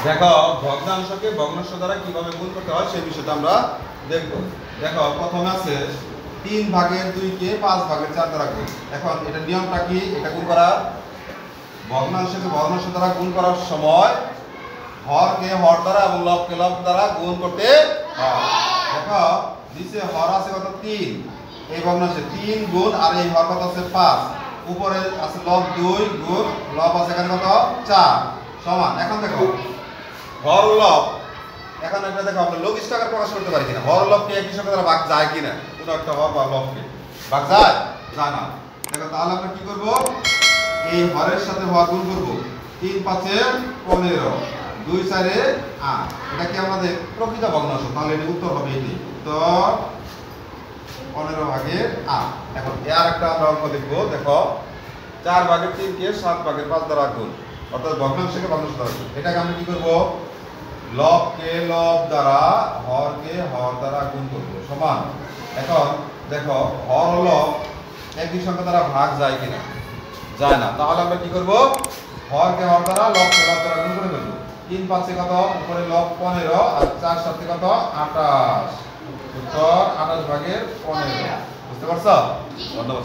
দেখো ভগ্নাংশকে ভগ্নাংশ দ্বারা কিভাবে গুণ করতে হয় সেই বিষয়টা আমরা দেখব। দেখো প্রথমে আছে 3 ভাগের 2 কে 5 ভাগের 4 দ্বারা গুণ। এখন এটা নিয়মটা কি? এটা গুণ করার ভগ্নাংশকে ভগ্নাংশ দ্বারা গুণ করার সময় হরকে হর দ্বারা এবং লবকে লব দ্বারা গুণ করতে হয়। দেখো নিচে হর আছে কত 3, এই ভগ্নাংশে 3 গুণ আর এই হর কত আছে 5, উপরে আছে লব 2 গুণ লব আছে এখানে কত 4 সমান। এখন দেখো হর লব, এখন এটা দেখো আমরা লঘিষ্ঠ আকার প্রকাশ করতে পারি কিনা, হর লবকে একই সঙ্গে দ্বারা ভাগ যায় কিনা, কোনো একটা হর বা লবকে ভাগ যায় যায় না। দেখো তাহলে আমরা কি করব, এই হরের সাথে হর গুণ করব, 3 5 15 2 4 8, এটা কি আমাদের প্রকৃত ভগ্নাংশ, তাহলে এর উত্তর হবে এটি, উত্তর 15 ভাগের 8। এখন এর একটা আমরা অঙ্ক দেখব। দেখো 4 ভাগের 3 কে 7 ভাগের 5 দ্বারা গুণ, অর্থাৎ ভগ্নাংশকে ভগ্নাংশ দ্বারা গুণ। এটাকে আমরা কি করব, লবকে লব দ্বারা হরকে হর দ্বারা গুণ করব সমান। এখন দেখো হর ও লব একই সংখ্যা দ্বারা ভাগ যায় কিনা, যায় না, তাহলে আমরা কি করব, হরকে হর দ্বারা লবকে লব দ্বারা গুণ করে ফেলব। 3 5 কত, উপরে লব 15 আর 4 7 কত 28, উত্তর 28 ভাগের 15। বুঝতে পারছো? ধন্যবাদ।